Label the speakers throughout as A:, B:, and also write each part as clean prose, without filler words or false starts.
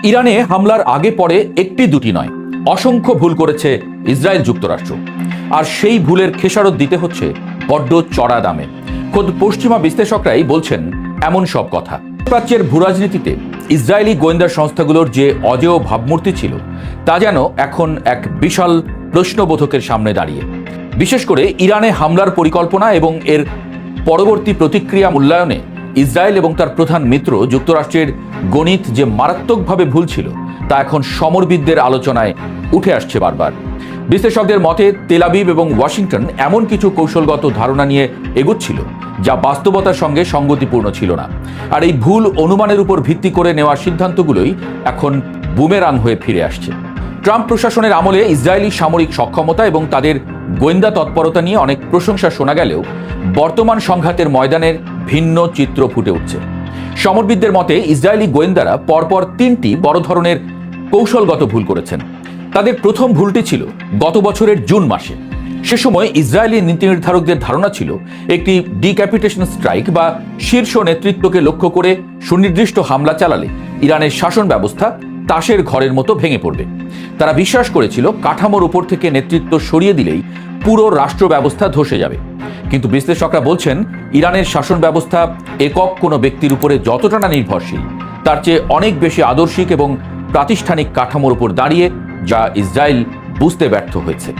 A: ইরানে হামলার আগে পরে একটি দুটি নয়, অসংখ্য ভুল করেছে ইসরায়েল যুক্তরাষ্ট্র, আর সেই ভুলের খেসারত দিতে হচ্ছে বড্ড চড়া দামে। খোদ পশ্চিমা বিশ্লেষকরাই বলছেন এমন সব কথা। প্রাচ্যের ভূরাজনীতিতে ইসরায়েলি গোয়েন্দা সংস্থাগুলোর যে অজেয় ভাবমূর্তি ছিল তা যেন এখন এক বিশাল প্রশ্নবোধকের সামনে দাঁড়িয়ে। বিশেষ করে ইরানে হামলার পরিকল্পনা এবং এর পরবর্তী প্রতিক্রিয়া মূল্যায়নে ইসরায়েল এবং তার প্রধান মিত্র যুক্তরাষ্ট্রের গণিত যে মারাত্মকভাবে ভুল ছিল তা এখন সমরবিদদের আলোচনায় উঠে আসছে বারবার। বিশ্লেষকদের মতে তেল আবিব এবং ওয়াশিংটন এমন কিছু কৌশলগত ধারণা নিয়ে এগোচ্ছিল যা বাস্তবতার সঙ্গে সঙ্গতিপূর্ণ ছিল না, আর এই ভুল অনুমানের উপর ভিত্তি করে নেওয়া সিদ্ধান্তগুলোই এখন বুমেরাং হয়ে ফিরে আসছে। ট্রাম্প প্রশাসনের আমলে ইসরায়েলি সামরিক সক্ষমতা এবং তাদের গোয়েন্দা তৎপরতা নিয়ে অনেক প্রশংসা শোনা গেলেও বর্তমান সংঘাতের ময়দানের ভিন্ন চিত্র ফুটে উঠছে। সমরবিদদের মতে ইসরায়েলি গোয়েন্দারা পরপর তিনটি বড় ধরনের কৌশলগত ভুল করেছেন। তাদের প্রথম ভুলটি ছিল গত বছরের জুন মাসে। সে সময় ইসরায়েলি নীতি নির্ধারকদের ধারণা ছিল একটি ডিক্যাপিটেশন স্ট্রাইক বা শীর্ষ নেতৃত্বকে লক্ষ্য করে সুনির্দিষ্ট হামলা চালালে ইরানের শাসন ব্যবস্থা তাসের ঘরের মতো ভেঙে পড়বে। তারা বিশ্বাস করেছিল কাঠামোর উপর থেকে নেতৃত্ব সরিয়ে দিলেই পুরো রাষ্ট্র ব্যবস্থা ধসে যাবে। কিন্তু বিশ্লেষকরা বলছেন ইরানের শাসন ব্যবস্থা একক কোনো ব্যক্তির উপরে যতটা না নির্ভরশীল, তার চেয়ে অনেক বেশি আদর্শিক এবং প্রাতিষ্ঠানিক কাঠামোর উপর দাঁড়িয়ে, যা ইসরায়েল বুঝতে ব্যর্থ হয়েছে।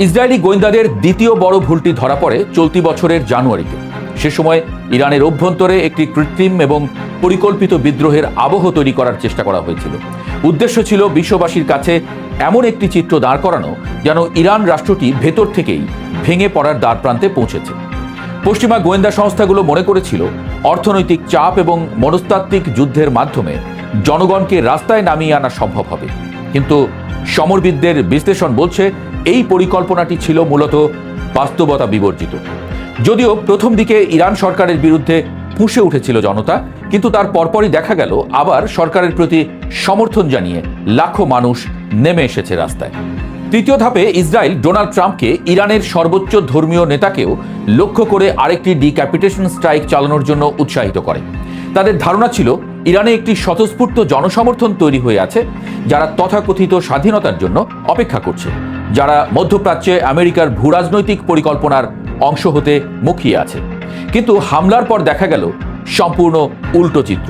A: ইসরায়েলি গোয়েন্দাদের দ্বিতীয় বড় ভুলটি ধরা পড়ে চলতি বছরের জানুয়ারিতে। সে সময় ইরানের অভ্যন্তরে একটি কৃত্রিম এবং পরিকল্পিত বিদ্রোহের আবহ তৈরি করার চেষ্টা করা হয়েছিল। উদ্দেশ্য ছিল বিশ্ববাসীর কাছে এমন একটি চিত্র দাঁড় করানো যেন ইরান রাষ্ট্রটি ভেতর থেকেই ভেঙে পড়ার দ্বারপ্রান্তে পৌঁছেছে। পশ্চিমা গোয়েন্দা সংস্থাগুলো মনে করেছিল অর্থনৈতিক চাপ এবং মনস্তাত্ত্বিক যুদ্ধের মাধ্যমে জনগণকে রাস্তায় নামিয়ে আনা সম্ভব হবে। কিন্তু সমরবিদদের বিশ্লেষণ বলছে এই পরিকল্পনাটি ছিল মূলত বাস্তবতা বিবর্জিত। যদিও প্রথম দিকে ইরান সরকারের বিরুদ্ধে ফুঁসে উঠেছিল জনতা, কিন্তু তার পরপরই দেখা গেল আবার সরকারের প্রতি সমর্থন জানিয়ে লাখো মানুষ নেমে এসেছে রাস্তায়। তৃতীয় ধাপে ইসরায়েল ডোনাল্ড ট্রাম্পকে ইরানের সর্বোচ্চ ধর্মীয় নেতাকেও লক্ষ্য করে আরেকটি ডিক্যাপিটেশন স্ট্রাইক চালানোর জন্য উৎসাহিত করে। তাদের ধারণা ছিল ইরানে একটি স্বতঃস্ফূর্ত জনসমর্থন তৈরি হয়ে আছে যারা তথাকথিত স্বাধীনতার জন্য অপেক্ষা করছে, যারা মধ্যপ্রাচ্যে আমেরিকার ভূরাজনৈতিক পরিকল্পনার অংশ হতে মুখিয়ে আছে। কিন্তু হামলার পর দেখা গেল সম্পূর্ণ উল্টো চিত্র।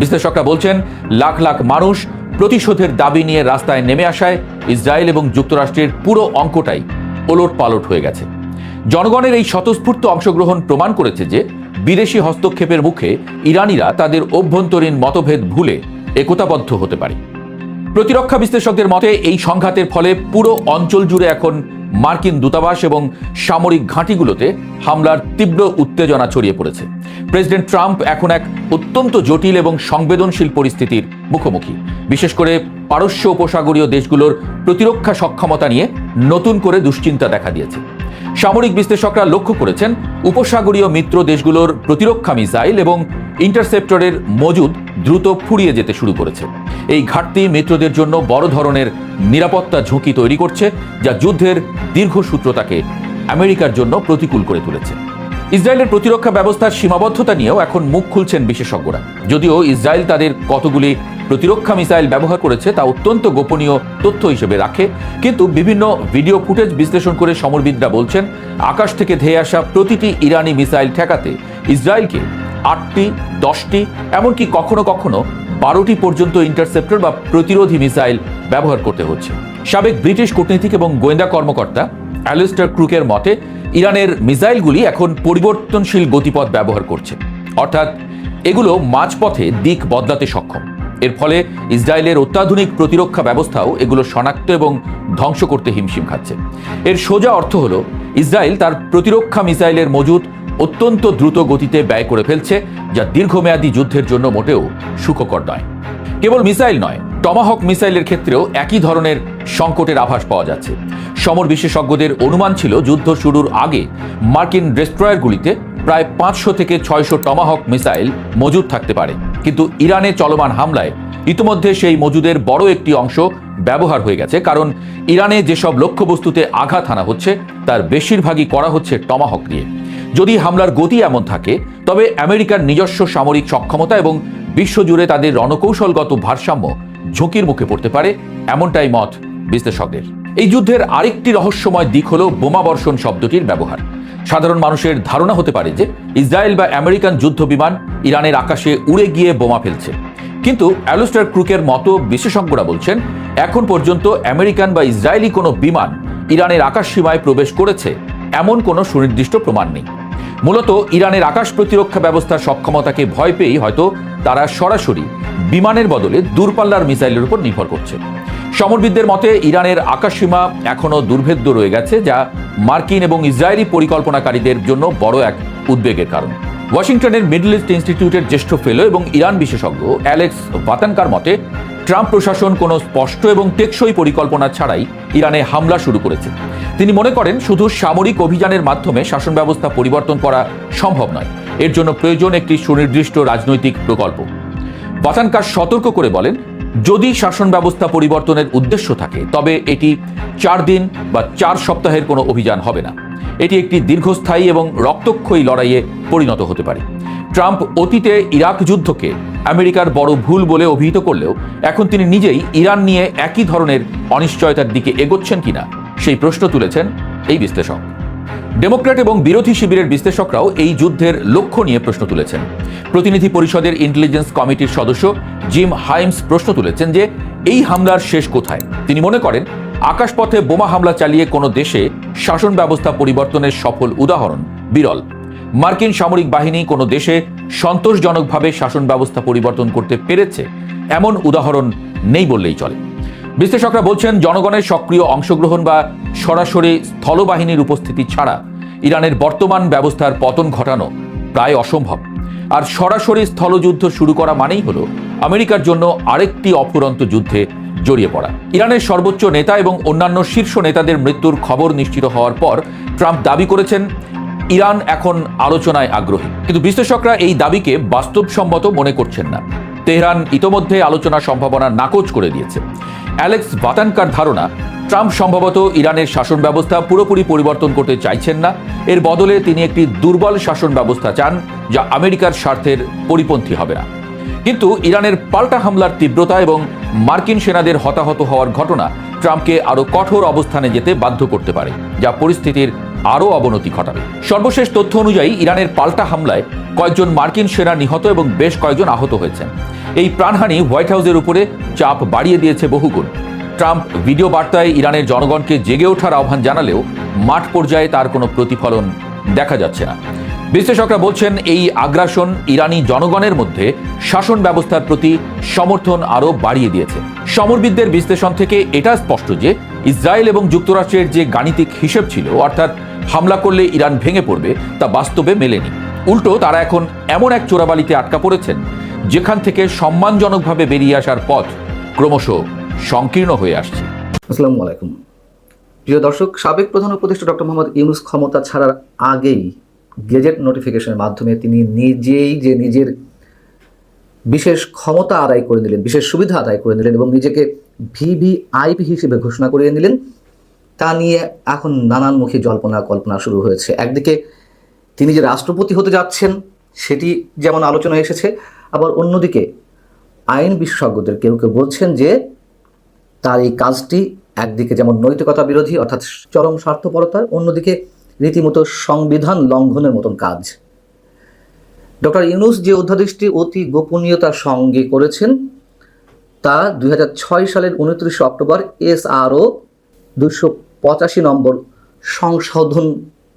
A: বিশ্লেষকরা বলছেন লাখ লাখ মানুষ প্রতিশোধের দাবি নিয়ে রাস্তায় নেমে আসায় ইসরায়েল এবং যুক্তরাষ্ট্রের পুরো অঙ্কটাই ওলট পালট হয়ে গেছে। জনগণের এই স্বতঃস্ফূর্ত অংশগ্রহণ প্রমাণ করেছে যে বিদেশি হস্তক্ষেপের মুখে ইরানিরা তাদের অভ্যন্তরীণ মতভেদ ভুলে একতাবদ্ধ হতে পারে। প্রতিরক্ষা বিশ্লেষকদের মতে এই সংঘাতের ফলে পুরো অঞ্চল জুড়ে এখন মার্কিন দূতাবাস এবং সামরিক ঘাঁটিগুলোতে হামলার তীব্র উত্তেজনা ছড়িয়ে পড়েছে। প্রেসিডেন্ট ট্রাম্প এখন এক অত্যন্ত জটিল এবং সংবেদনশীল পরিস্থিতির মুখোমুখি। বিশেষ করে পারস্য উপসাগরীয় দেশগুলোর প্রতিরক্ষা সক্ষমতা নিয়ে নতুন করে দুশ্চিন্তা দেখা দিয়েছে। সামরিক বিশ্লেষকরা লক্ষ্য করেছেন উপসাগরীয় মিত্র দেশগুলোর প্রতিরক্ষা মিসাইল এবং ইন্টারসেপ্টরের মজুদ দ্রুত ফুরিয়ে যেতে শুরু করেছে। এই ঘাটতি মিত্রদের জন্য বড় ধরনের নিরাপত্তা ঝুঁকি তৈরি করছে, যা যুদ্ধের দীর্ঘসূত্রতাকে আমেরিকার জন্য প্রতিকূল করে তুলেছে। ইসরায়েলের প্রতিরক্ষা ব্যবস্থার সীমাবদ্ধতা নিয়েও এখন মুখ খুলছেন বিশেষজ্ঞরা। যদিও ইসরায়েল তাদের কতগুলি প্রতিরক্ষা মিসাইল ব্যবহার করেছে তা অত্যন্ত গোপনীয় তথ্য হিসেবে রাখে, কিন্তু বিভিন্ন ভিডিও ফুটেজ বিশ্লেষণ করে সমরবিদরা বলছেন আকাশ থেকে ধেয়ে আসা প্রতিটি ইরানি মিসাইল ঠেকাতে ইসরায়েলকে 8টি, 10টি, এমনকি কখনো কখনো 12টি পর্যন্ত ইন্টারসেপ্টর বা প্রতিরোধী মিসাইল ব্যবহার করতে হচ্ছে। সাবেক ব্রিটিশ কূটনীতিক এবং গোয়েন্দা কর্মকর্তা অ্যালিস্টার ক্রুকের মতে ইরানের মিসাইলগুলি এখন পরিবর্তনশীল গতিপথ ব্যবহার করছে, অর্থাৎ এগুলো মাঝপথে দিক বদলাতে সক্ষম। এর ফলে ইসরায়েলের অত্যাধুনিক প্রতিরক্ষা ব্যবস্থাও এগুলো শনাক্ত এবং ধ্বংস করতে হিমশিম খাচ্ছে। এর সোজা অর্থ হলো ইসরায়েল তার প্রতিরক্ষা মিসাইলের মজুদ অত্যন্ত দ্রুত গতিতে ব্যয় করে ফেলছে, যা দীর্ঘমেয়াদী যুদ্ধের জন্য মোটেও সুখকর নয়। কেবল মিসাইল নয়, টমাহক মিসাইলের ক্ষেত্রেও একই ধরনের সংকটের আভাস পাওয়া যাচ্ছে। সমর বিশেষজ্ঞদের অনুমান ছিল যুদ্ধ শুরুর আগে মার্কিন ডেস্ট্রয়ারগুলিতে প্রায় 500 থেকে 600 টমাহক মিসাইল মজুদ থাকতে পারে, কিন্তু ইরানে চলমান হামলায় ইতিমধ্যে সেই মজুদের বড় একটি অংশ ব্যবহার হয়ে গেছে। কারণ ইরানে যেসব লক্ষ্যবস্তুতে আঘাত হানা হচ্ছে তার বেশিরভাগই করা হচ্ছে টমাহক দিয়ে। যদি হামলার গতি এমন থাকে তবে আমেরিকার নিজস্ব সামরিক সক্ষমতা এবং বিশ্বজুড়ে তাদের রণকৌশলগত ভারসাম্য ঝুঁকির মুখে পড়তে পারে, এমনটাই মত বিশ্লেষকদের। এই যুদ্ধের আরেকটি রহস্যময় দিক হল বোমাবর্ষণ শব্দটির ব্যবহার। সাধারণ মানুষের ধারণা হতে পারে যে ইসরায়েল বা আমেরিকান যুদ্ধ বিমান ইরানের আকাশে উড়ে গিয়ে বোমা ফেলছে, কিন্তু অ্যালিস্টার ক্রুকের মতো বিশেষজ্ঞরা বলছেন এখন পর্যন্ত আমেরিকান বা ইসরায়েলি কোনো বিমান ইরানের আকাশ সীমায় প্রবেশ করেছে এমন কোনো সুনির্দিষ্ট প্রমাণ নেই। মূলত ইরানের আকাশ প্রতিরক্ষা ব্যবস্থার সক্ষমতাকে ভয় পেয়েই হয়তো তারা সরাসরি বিমানের বদলে দূরপাল্লার মিসাইলের উপর নির্ভর করছে। সমরবিদদের মতে ইরানের আকাশসীমা এখনও দুর্ভেদ্য রয়ে গেছে, যা মার্কিন এবং ইসরায়েলি পরিকল্পনাকারীদের জন্য বড় এক উদ্বেগের কারণ। ওয়াশিংটনের মিডল ইস্ট ইনস্টিটিউটের জ্যেষ্ঠ ফেলো এবং ইরান বিশেষজ্ঞ অ্যালেক্স ভাতানকার মতে ট্রাম্প প্রশাসন কোনো স্পষ্ট এবং টেকসই পরিকল্পনা ছাড়াই ইরানে হামলা শুরু করেছে। তিনি মনে করেন শুধু সামরিক অভিযানের মাধ্যমে শাসন ব্যবস্থা পরিবর্তন করা সম্ভব নয়, এর জন্য প্রয়োজন একটি সুনির্দিষ্ট রাজনৈতিক প্রকল্প। ভাতানকার সতর্ক করে বলেন, যদি শাসন ব্যবস্থা পরিবর্তনের উদ্দেশ্য থাকে তবে এটি 4 দিন বা 4 সপ্তাহের কোনো অভিযান হবে না। এটি একটি দীর্ঘস্থায়ী এবং রক্তক্ষয়ী লড়াইয়ে পরিণত হতে পারে। ট্রাম্প অতীতে ইরাক যুদ্ধকে আমেরিকার বড় ভুল বলে অভিহিত করলেও এখন তিনি নিজেই ইরান নিয়ে একই ধরনের অনিশ্চয়তার দিকে এগোচ্ছেন কিনা সেই প্রশ্ন তুলেছেন এই বিশ্লেষক। ডেমোক্র্যাট এবং বিরোধী শিবিরের বিশ্লেষকরাও এই যুদ্ধের লক্ষ্য নিয়ে প্রশ্ন তুলেছেন। প্রতিনিধি পরিষদের ইন্টেলিজেন্স কমিটির সদস্য জিম হাইমস প্রশ্ন তুলেছেন যে এই হামলার শেষ কোথায়। তিনি মনে করেন আকাশপথে বোমা হামলা চালিয়ে কোনো দেশে শাসন ব্যবস্থা পরিবর্তনের সফল উদাহরণ বিরল। মার্কিন সামরিক বাহিনী কোনো দেশে সন্তোষজনকভাবে শাসন ব্যবস্থা পরিবর্তন করতে পেরেছে এমন উদাহরণ নেই বললেই চলে। বিশ্লেষকরা বলছেন জনগণের সক্রিয় অংশগ্রহণ বা সরাসরি স্থলবাহিনীর উপস্থিতি ছাড়া ইরানের বর্তমান ব্যবস্থার পতন ঘটানো প্রায় অসম্ভব। আর সরাসরি স্থলযুদ্ধ শুরু করা মানেই হলো আমেরিকার জন্য আরেকটি অফুরন্ত যুদ্ধে জড়িয়ে পড়া। ইরানের সর্বোচ্চ নেতা এবং অন্যান্য শীর্ষ নেতাদের মৃত্যুর খবর নিশ্চিত হওয়ার পর ট্রাম্প দাবি করেছেন ইরান এখন আলোচনায় আগ্রহী, কিন্তু বিশ্লেষকরা এই দাবিকে বাস্তবসম্মত মনে করছেন না। তেহরান ইতোমধ্যে আলোচনার সম্ভাবনা নাকচ করে দিয়েছে। অ্যালেক্স ভাতানকার ধারণা ট্রাম্প সম্ভবত ইরানের শাসন ব্যবস্থা পুরোপুরি পরিবর্তন করতে চাইছেন না, এর বদলে তিনি একটি দুর্বল শাসন ব্যবস্থা চান যা আমেরিকার স্বার্থের পরিপন্থী হবে না। কিন্তু ইরানের পাল্টা হামলার তীব্রতা এবং মার্কিন সেনাদের হতাহত হওয়ার ঘটনা ট্রাম্পকে আরও কঠোর অবস্থানে যেতে বাধ্য করতে পারে, যা পরিস্থিতির আরও অবনতি ঘটাবে। সর্বশেষ তথ্য অনুযায়ী ইরানের পাল্টা হামলায় কয়েকজন মার্কিন সেনা নিহত এবং বেশ কয়েকজন আহত হয়েছেন। এই প্রাণহানি হোয়াইট হাউসের উপরে চাপ বাড়িয়ে দিয়েছে বহুগুণ। ট্রাম্প ভিডিও বার্তায় ইরানের জনগণকে জেগে ওঠার আহ্বান জানালেও মাঠ পর্যায়ে তার কোনো প্রতিফলন দেখা যাচ্ছে না। বিশ্লেষকরা বলছেন এই আগ্রাসন ইরানি জনগণের মধ্যে শাসন ব্যবস্থার প্রতি সমর্থন আরও বাড়িয়ে দিয়েছে। সমরবিদদের বিশ্লেষণ থেকে এটা স্পষ্ট যে ইসরায়েল এবং যুক্তরাষ্ট্রের যে গাণিতিক হিসেব ছিল, অর্থাৎ হামলা করলে ইরান ভেঙে পড়বে, তা বাস্তবে মেলেনি। উল্টো তারা এখন এমন এক চোরাবালিতে আটকা পড়েছেন যেখান থেকে সম্মানজনকভাবে বেরিয়ে আসার পথ ক্রমশ সংকীর্ণ হয়ে আসছে।
B: আসসালামু আলাইকুম প্রিয় দর্শক, সাবেক প্রধান উপদেষ্টা ডক্টর মোহাম্মদ ইউনূস ক্ষমতা ছাড়ার আগেই গেজেট নোটিফিকেশনের মাধ্যমে তিনি নিজেই যে নিজের বিশেষ ক্ষমতা আদায় করে নিলেন, বিশেষ সুবিধা আদায় করে নিলেন এবং নিজেকে ভিভিআইপি হিসেবে ঘোষণা করিয়ে নিলেন, তা নিয়ে এখন নানানমুখী জল্পনা কল্পনা শুরু হয়েছে। একদিকে তিনি যে রাষ্ট্রপতি হতে যাচ্ছেন সেটি যেমন আলোচনায় এসেছে, আবার অন্যদিকে আইন বিশেষজ্ঞদের কেউ কেউ বলছেন যে তার এই কাজটি একদিকে যেমন নৈতিকতা বিরোধী অর্থাৎ চরম স্বার্থপরতার, অন্যদিকে রীতিমতো সংবিধান লঙ্ঘনের মতন কাজ। ডক্টর ইউনূস যে অধ্যাদেশটি অতি গোপনীয়তার সঙ্গে করেছেন তা 2006 সালের 29 অক্টোবর SRO 285 নম্বর সংশোধন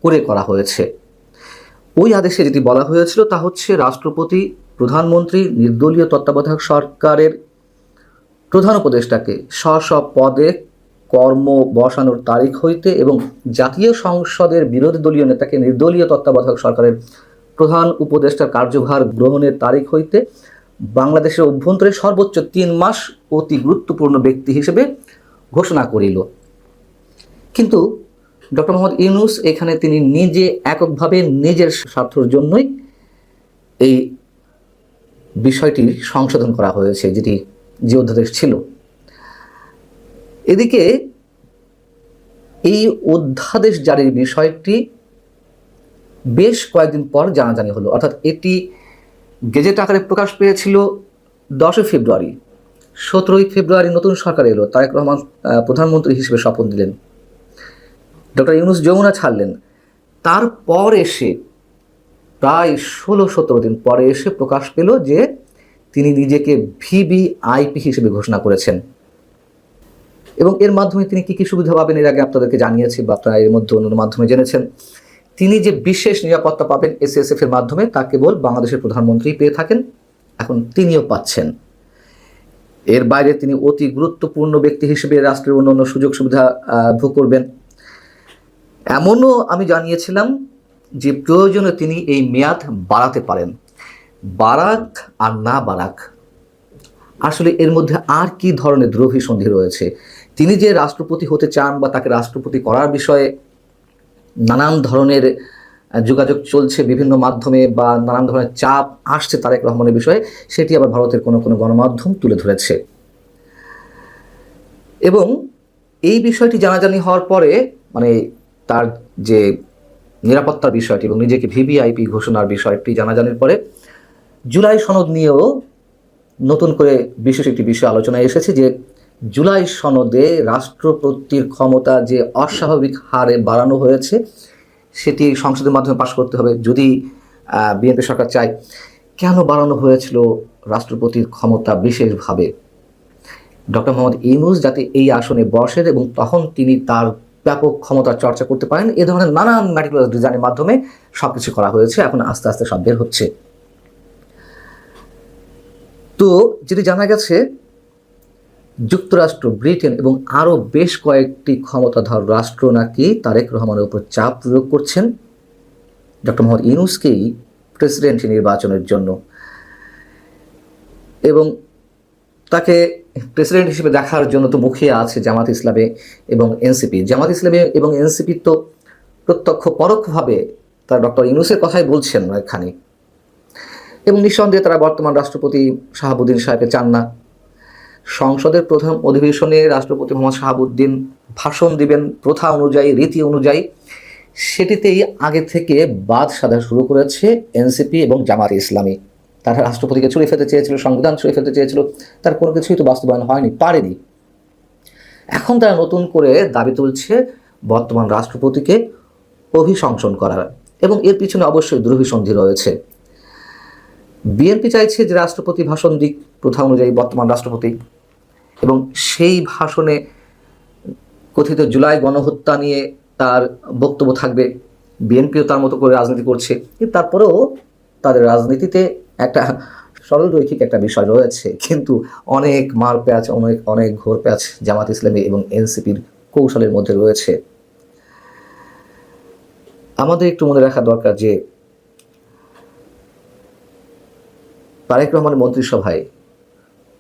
B: করে করা হয়েছে। ওই আদেশে যেটি বলা হয়েছিল তা হচ্ছে রাষ্ট্রপতি, প্রধানমন্ত্রী, নির্দলীয় তত্ত্বাবধায়ক সরকারের প্রধান উপদেষ্টাকে স্ব পদে কর্ম বসানোর তারিখ হইতে এবং জাতীয় সংসদের বিরোধী দলীয় নেতাকে নির্দলীয় তত্ত্বাবধায়ক সরকারের প্রধান উপদেষ্টার কার্যভার গ্রহণের তারিখ হইতে বাংলাদেশের অভ্যন্তরে সর্বোচ্চ 3 মাস অতি গুরুত্বপূর্ণ ব্যক্তি হিসেবে ঘোষণা করিল। কিন্তু ডক্টর মোহাম্মদ ইউনূস এখানে তিনি নিজে এককভাবে নিজের স্বার্থের জন্যই এই বিষয়টি সংশোধন করা হয়েছে, যে অধ্যাদেশ ছিল। এদিকে এই অধ্যাদেশ জারির বিষয়টি বেশ কয়েকদিন পর জানাজানি হলো, অর্থাৎ এটি গেজেট আকারে প্রকাশ পেয়েছিল 10 ফেব্রুয়ারি। 17 ফেব্রুয়ারি নতুন সরকার এলো, তারেক রহমান প্রধানমন্ত্রী হিসেবে শপথ দিলেন, ডক্টর ইউনূস যমুনা ছাড়লেন। তারপর এসে প্রায় 16-17 দিন পরে এসে প্রকাশ পেল যে তিনি নিজেকে ভিভিআইপি হিসেবে ঘোষণা করেছেন। এবং এর মাধ্যমে তিনি কি কি সুবিধা পাবেন এর আগে আপনাদেরকে জানিয়েছি, বা আপনারা এর মধ্যে অন্য মাধ্যমে জেনেছেন। তিনি যে বিশেষ নিরাপত্তা পাবেন এসএসএফ এর মাধ্যমে, তা কেবল বাংলাদেশের প্রধানমন্ত্রী পেয়ে থাকেন, এখন তিনিও পাচ্ছেন। এর বাইরে তিনি অতি গুরুত্বপূর্ণ ব্যক্তি হিসেবে রাষ্ট্রের অন্যান্য সুযোগ সুবিধা ভোগ করবেন। এমনও আমি জানিয়েছিলাম যে প্রয়োজনে তিনি এই মেয়াদ বাড়াতে পারেন। বারাক আর না বারাক, আসলে এর মধ্যে আর কি ধরনের দ্রোহিসন্ধি রয়েছে? তিনি যে রাষ্ট্রপতি হতে চান বা তাকে রাষ্ট্রপতি করার বিষয়ে নানান ধরনের যোগাযোগ চলছে বিভিন্ন মাধ্যমে, বা নানান ধরনের চাপ আসছে তারেক রহমানের বিষয়ে, সেটি আবার ভারতের কোনো কোনো গণমাধ্যম তুলে ধরেছে। এবং এই বিষয়টি জানাজানি হওয়ার পরে, মানে তার যে নিরাপত্তার বিষয়টি এবং নিজেকে ভিভিআইপি ঘোষণার বিষয়টি জানাজানির পরে, জুলাই সনদ নিয়েও নতুন করে বিশেষ একটি বিষয় আলোচনায় এসেছে যে জুলাই সনদে রাষ্ট্রপতির ক্ষমতা যে অস্বাভাবিক হারে বাড়ানো হয়েছে, সেটি সংসদের মাধ্যমে পাশ করতে হবে যদি বিএনপি সরকার চায়। কেন বাড়ানো হয়েছিল রাষ্ট্রপতির ক্ষমতা বিশেষভাবে? ডক্টর মোহাম্মদ ইউনূস যাতে এই আসনে বসেন এবং তখন তিনি তার ব্যাপক ক্ষমতার চর্চা করতে পারেন, এ ধরনের নানান ম্যাটিকুলাস ডিজাইনের মাধ্যমে সবকিছু করা হয়েছে। এখন আস্তে আস্তে সব বের হচ্ছে। তো যেটি জানা গেছে, যুক্তরাষ্ট্র, ব্রিটেন এবং আরও বেশ কয়েকটি ক্ষমতাধর রাষ্ট্র নাকি তারেক রহমানের উপর চাপ প্রয়োগ করছেন ডক্টর মোহাম্মদ ইউনূসকেই প্রেসিডেন্ট নির্বাচনের জন্য, এবং তাকে প্রেসিডেন্ট হিসেবে দেখার জন্য তো মুখিয়ে আছে জামাত ইসলামী এবং এনসিপি। জামাত ইসলামী এবং এনসিপি তো প্রত্যক্ষ পরোক্ষভাবে তারা ডক্টর ইউনূসের কথাই বলছেন অনেকখানি, এবং নিঃসন্দেহে তারা বর্তমান রাষ্ট্রপতি শাহাবুদ্দিন সাহেবকে চান না। সংসদের প্রথম অধিবেশনে রাষ্ট্রপতি মোহাম্মদ শাহাবুদ্দিন ভাষণ দিবেন প্রথা অনুযায়ী, রীতি অনুযায়ী, সেটিতেই আগে থেকে বাদ সাধা শুরু করেছে এনসিপি এবং জামাত ইসলামী। তারা রাষ্ট্রপতিকে ছুঁড়ে ফেলতে চেয়েছিল, সংবিধান ছুঁড়ে ফেলতে চেয়েছিল, তার কোনো কিছুই তো বাস্তবায়ন হয়নি, পারেনি। এখন তারা নতুন করে দাবি তুলছে বর্তমান রাষ্ট্রপতিকে অভিশংসন করার, এবং এর পিছনে অবশ্যই দ্রোহিসন্ধি রয়েছে। বিএনপি চাইছে যে রাষ্ট্রপতি ভাষণ দিক প্রথা অনুযায়ী বর্তমান রাষ্ট্রপতি, এবং সেই ভাষণে কথিত জুলাই গণহত্যা নিয়ে তার বক্তব্য থাকবে। বিএনপিও তার মতো করে রাজনীতি করছে, কিন্তু তারপরেও তাদের রাজনীতিতে একটা সরলরৈখিক একটা বিষয় রয়েছে, কিন্তু অনেক মার প্যাঁচ, অনেক ঘোর প্যাঁচ জামাত ইসলামী এবং এনসিপির কৌশলের মধ্যে রয়েছে। আমাদের একটু মনে রাখা দরকার যে তারেক রহমানের মন্ত্রিসভায়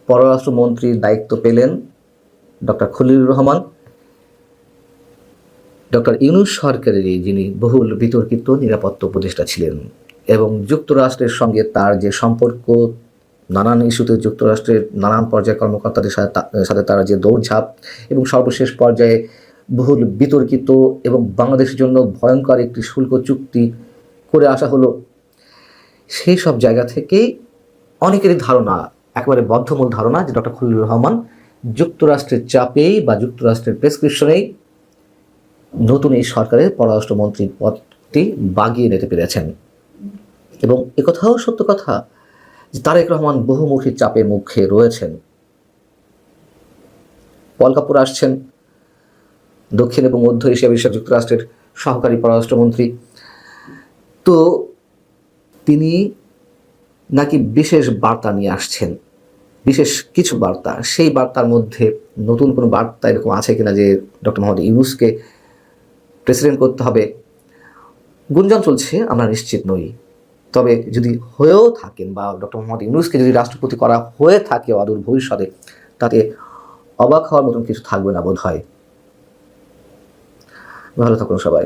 B: পররাষ্ট্রমন্ত্রীর দায়িত্ব পেলেন ডক্টর খলিলুর রহমান, ডক্টর ইউনূস সরকারেরই যিনি বহুল বিতর্কিত নিরাপত্তা উপদেষ্টা ছিলেন, এবং যুক্তরাষ্ট্রের সঙ্গে তার যে সম্পর্ক, নানান ইস্যুতে যুক্তরাষ্ট্রের নানান পর্যায়ে কর্মকর্তাদের সাথে তার যে দৌড়ঝাঁপ, এবং সর্বশেষ পর্যায়ে বহুল বিতর্কিত এবং বাংলাদেশের জন্য ভয়ঙ্কর একটি শুল্ক চুক্তি করে আসা হলো, সেই সব জায়গা থেকেই অনেকেরই ধারণা, একেবারে বদ্ধমূল ধারণা, যে ডক্টর খলিলুর রহমান যুক্তরাষ্ট্রের চাপেই বা যুক্তরাষ্ট্রের প্রেসক্রিপশনেই নতুন এই সরকারের পররাষ্ট্রমন্ত্রী পদটি বাগিয়ে নিতে পেরেছেন। এবং একথাও সত্য কথা যে তারেক রহমান বহুমুখী চাপের মুখে রয়েছেন। পল কাপুর আসছেন, দক্ষিণ এবং মধ্য এশিয়া বিষয়ক যুক্তরাষ্ট্রের সহকারী পররাষ্ট্রমন্ত্রী, তো তিনি নাকি বিশেষ বার্তা নিয়ে আসছেন, বিশেষ কিছু বার্তা। সেই বার্তার মধ্যে নতুন কোনো বার্তা এরকম আছে কিনা যে ডক্টর মোহাম্মদ ইউনূসকে প্রেসিডেন্ট করতে হবে, গুঞ্জন চলছে, আমরা নিশ্চিত নই। তবে যদি হয়েও থাকেন, বা ডক্টর মোহাম্মদ ইউনূসকে যদি রাষ্ট্রপতি করা হয়ে থাকে অদূর ভবিষ্যতে, তাতে অবাক হওয়ার মতন কিছু থাকবে না বোধ হয়। ভালো থাকুন সবাই।